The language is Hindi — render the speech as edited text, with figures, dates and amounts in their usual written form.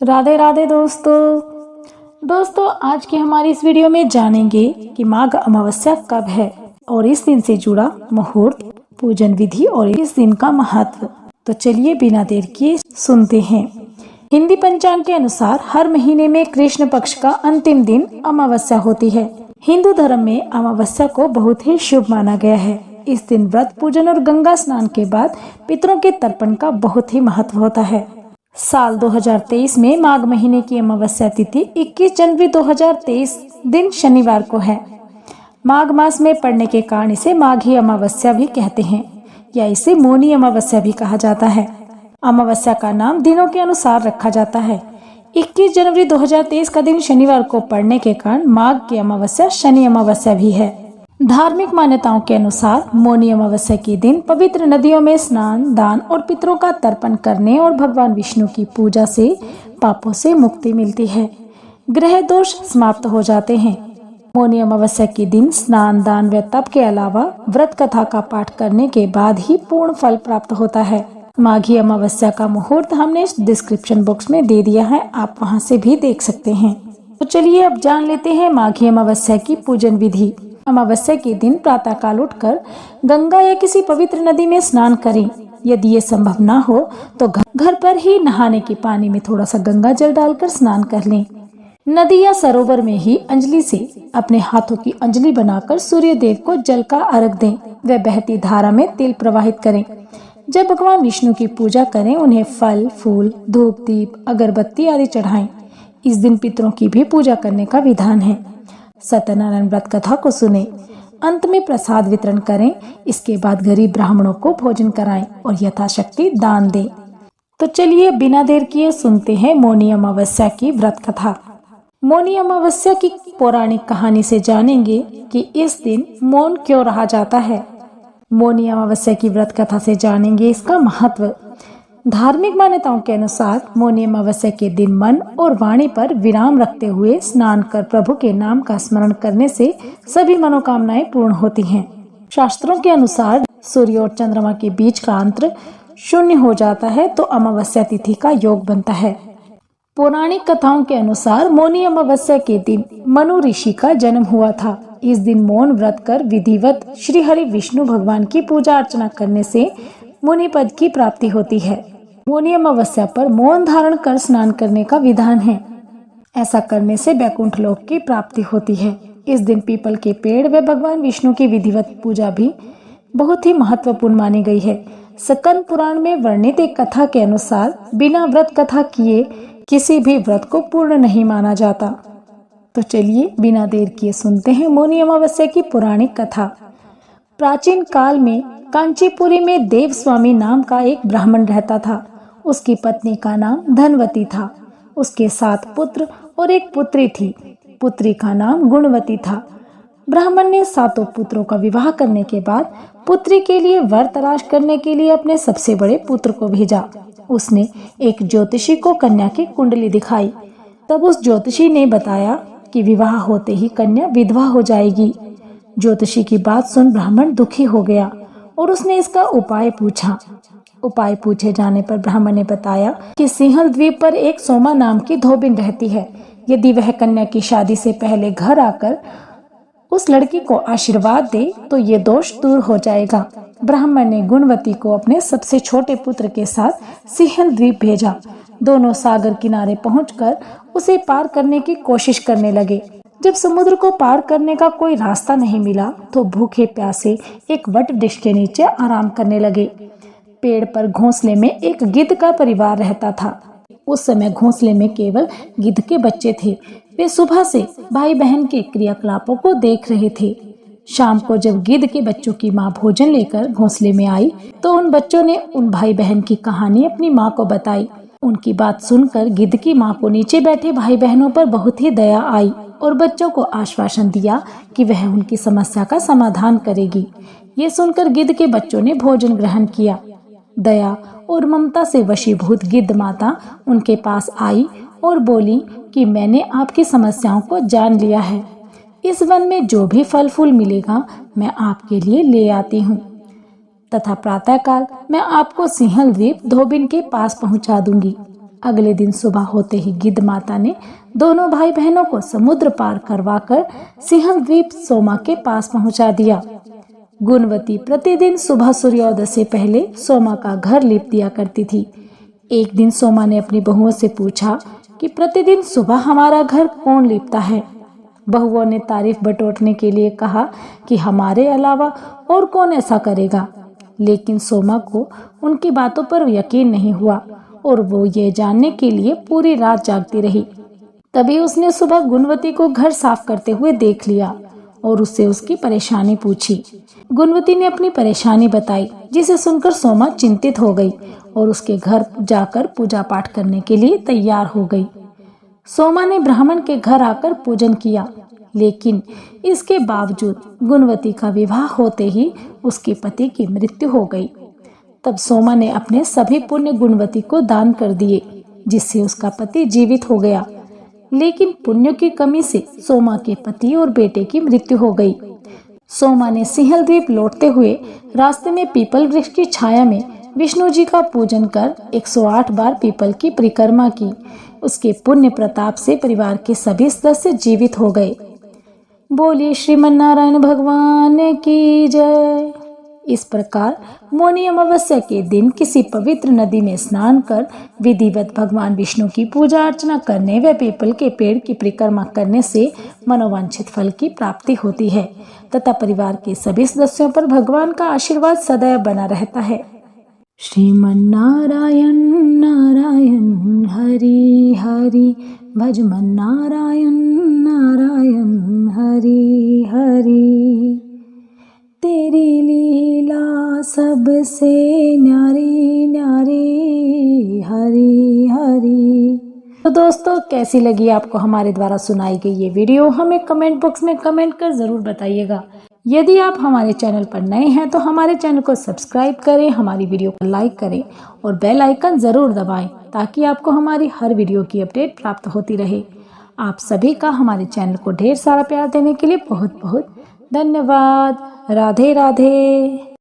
राधे राधे दोस्तों आज की हमारी इस वीडियो में जानेंगे कि माघ अमावस्या कब है और इस दिन से जुड़ा मुहूर्त, पूजन विधि और इस दिन का महत्व। तो चलिए बिना देर किए सुनते हैं। हिंदी पंचांग के अनुसार हर महीने में कृष्ण पक्ष का अंतिम दिन अमावस्या होती है। हिंदू धर्म में अमावस्या को बहुत ही शुभ माना गया है। इस दिन व्रत, पूजन और गंगा स्नान के बाद पितरों के तर्पण का बहुत ही महत्व होता है। साल 2023 में माघ महीने की अमावस्या तिथि 21 जनवरी 2023 दिन शनिवार को है। माघ मास में पड़ने के कारण इसे माघी अमावस्या भी कहते हैं या इसे मौनी अमावस्या भी कहा जाता है। अमावस्या का नाम दिनों के अनुसार रखा जाता है। 21 जनवरी 2023 का दिन शनिवार को पड़ने के कारण माघ की अमावस्या शनि अमावस्या भी है। धार्मिक मान्यताओं के अनुसार मौनी अमावस्या के दिन पवित्र नदियों में स्नान, दान और पितरों का तर्पण करने और भगवान विष्णु की पूजा से पापों से मुक्ति मिलती है। ग्रह दोष समाप्त हो जाते हैं। मौनी अमावस्या के दिन स्नान, दान व तप के अलावा व्रत कथा का पाठ करने के बाद ही पूर्ण फल प्राप्त होता है। माघी अमावस्या का मुहूर्त हमने डिस्क्रिप्शन बॉक्स में दे दिया है, आप वहां से भी देख सकते हैं। तो चलिए अब जान लेते हैं माघी अमावस्या की पूजन विधि। अमावस्या के दिन प्रातःकाल उठकर गंगा या किसी पवित्र नदी में स्नान करें। यदि ये संभव ना हो तो घर पर ही नहाने के पानी में थोड़ा सा गंगा जल डालकर स्नान कर लें। नदी या सरोवर में ही अंजलि से अपने हाथों की अंजलि बनाकर सूर्य देव को जल का अर्घ दें व बहती धारा में तिल प्रवाहित करें। जब भगवान विष्णु की पूजा करें, उन्हें फल, फूल, धूप, दीप, अगरबत्ती आदि चढ़ाएं। इस दिन पितरों की भी पूजा करने का विधान है। सत्यनारायण व्रत कथा को सुने, अंत में प्रसाद वितरण करें। इसके बाद गरीब ब्राह्मणों को भोजन कराएं और यथाशक्ति दान दें। तो चलिए बिना देर किए सुनते हैं मौनी अमावस्या की व्रत कथा। मौनी अमावस्या की पौराणिक कहानी से जानेंगे कि इस दिन मौन क्यों रहा जाता है। मौनी अमावस्या की व्रत कथा से जानेंगे इसका महत्व। धार्मिक मान्यताओं के अनुसार मौनी अमावस्या के दिन मन और वाणी पर विराम रखते हुए स्नान कर प्रभु के नाम का स्मरण करने से सभी मनोकामनाएं पूर्ण होती हैं। शास्त्रों के अनुसार सूर्य और चंद्रमा के बीच का अंतर शून्य हो जाता है तो अमावस्या तिथि का योग बनता है। पौराणिक कथाओं के अनुसार मौनी अमावस्या के दिन मनु ऋषि का जन्म हुआ था। इस दिन मौन व्रत कर विधिवत श्री हरि विष्णु भगवान की पूजा अर्चना करने से मुनि पद की प्राप्ति होती है। मौनी अमावस्या पर मौन धारण कर स्नान करने का विधान है। ऐसा करने से वैकुंठ लोक की प्राप्ति होती है। इस दिन पीपल के पेड़ व भगवान विष्णु की विधिवत पूजा भी बहुत ही महत्वपूर्ण मानी गई है। स्कंद पुराण में वर्णित एक कथा के अनुसार बिना व्रत कथा किए किसी भी व्रत को पूर्ण नहीं माना जाता। तो चलिए बिना देर किए सुनते हैं मौनी अमावस्या की पौराणिक कथा। प्राचीन काल में कांचीपुरी में देव स्वामी नाम का एक ब्राह्मण रहता था। उसकी पत्नी का नाम धनवती था। उसके 7 पुत्र और एक पुत्री थी। पुत्री का नाम गुणवती था। ब्राह्मण ने 7 पुत्रों का विवाह करने के बाद पुत्री के लिए वर तलाश करने के लिए अपने सबसे बड़े पुत्र को भेजा। उसने एक ज्योतिषी को कन्या की कुंडली दिखाई। तब उस ज्योतिषी ने बताया कि विवाह होते ही कन्या विधवा हो जाएगी। ज्योतिषी की बात सुन ब्राह्मण दुखी हो गया और उसने इसका उपाय पूछा। उपाय पूछे जाने पर ब्राह्मण ने बताया कि सिंहल द्वीप पर एक सोमा नाम की धोबिन रहती है। यदि वह कन्या की शादी से पहले घर आकर उस लड़की को आशीर्वाद दे तो ये दोष दूर हो जाएगा। ब्राह्मण ने गुणवती को अपने सबसे छोटे पुत्र के साथ सिंहल द्वीप भेजा। दोनों सागर किनारे पहुंचकर उसे पार करने की कोशिश करने लगे। जब समुद्र को पार करने का कोई रास्ता नहीं मिला तो भूखे प्यासे एक वट वृक्ष के नीचे आराम करने लगे। पेड़ पर घोंसले में एक गिद्ध का परिवार रहता था। उस समय घोंसले में केवल गिद्ध के बच्चे थे। वे सुबह से भाई बहन के क्रियाकलापों को देख रहे थे। शाम को जब गिद्ध के बच्चों की माँ भोजन लेकर घोंसले में आई तो उन बच्चों ने उन भाई बहन की कहानी अपनी माँ को बताई। उनकी बात सुनकर गिद्ध की माँ को नीचे बैठे भाई बहनों पर बहुत ही दया आई और बच्चों को आश्वासन दिया कि वह उनकी समस्या का समाधान करेगी। ये सुनकर गिद्ध के बच्चों ने भोजन ग्रहण किया। दया और ममता से वशीभूत गिद्ध माता उनके पास आई और बोली कि मैंने आपकी समस्याओं को जान लिया है। इस वन में जो भी फल फूल मिलेगा मैं आपके लिए ले आती हूँ तथा प्रातःकाल मैं आपको सिंहल द्वीप धोबिन के पास पहुँचा दूंगी। अगले दिन सुबह होते ही गिद्ध माता ने दोनों भाई बहनों को समुद्र पार करवाकर सिंहल द्वीप सोमा के पास पहुंचा दिया। गुणवती प्रतिदिन सुबह सूर्योदय से पहले सोमा का घर लीप दिया करती थी। एक दिन सोमा ने अपनी बहुओं से पूछा कि प्रतिदिन सुबह हमारा घर कौन लीपता है। बहुओं ने तारीफ बटोरने के लिए कहा कि हमारे अलावा और कौन ऐसा करेगा, लेकिन सोमा को उनकी बातों पर यकीन नहीं हुआ और वो ये जानने के लिए पूरी रात जागती रही। तभी उसने सुबह गुणवती को घर साफ करते हुए देख लिया और उससे उसकी परेशानी पूछी। गुणवती ने अपनी परेशानी बताई, जिसे सुनकर सोमा चिंतित हो गई और उसके घर जाकर पूजा पाठ करने के लिए तैयार हो गई। सोमा ने ब्राह्मण के घर आकर पूजन किया, लेकिन इसके बावजूद गुणवती का विवाह होते ही उसके पति की मृत्यु हो गई। तब सोमा ने अपने सभी पुण्य गुणवती को दान कर दिए, जिससे उसका पति जीवित हो गया। लेकिन पुण्य की कमी से सोमा के पति और बेटे की मृत्यु हो गई। सोमा ने सिंहल द्वीप लौटते हुए रास्ते में पीपल वृक्ष की छाया में विष्णु जी का पूजन कर 108 बार पीपल की परिक्रमा की। उसके पुण्य प्रताप से परिवार के सभी सदस्य जीवित हो गए। बोलिए श्रीमन नारायण भगवान की जय। इस प्रकार मौनी अमावस्या के दिन किसी पवित्र नदी में स्नान कर विधिवत भगवान विष्णु की पूजा अर्चना करने व पीपल के पेड़ की परिक्रमा करने से मनोवांछित फल की प्राप्ति होती है तथा परिवार के सभी सदस्यों पर भगवान का आशीर्वाद सदैव बना रहता है। श्रीमन नारायण नारायण हरि हरि भजमन नारायण नारायण हरि हरि। तेरी लीला सबसे न्यारी न्यारी हरि हरि। तो दोस्तों, कैसी लगी आपको हमारे द्वारा सुनाई गई ये वीडियो, हमें कमेंट बॉक्स में कमेंट कर जरूर बताइएगा। यदि आप हमारे चैनल पर नए हैं तो हमारे चैनल को सब्सक्राइब करें, हमारी वीडियो को लाइक करें और बेल आइकन जरूर दबाएं ताकि आपको हमारी हर वीडियो की अपडेट प्राप्त होती रहे। आप सभी का हमारे चैनल को ढेर सारा प्यार देने के लिए बहुत बहुत धन्यवाद। राधे राधे।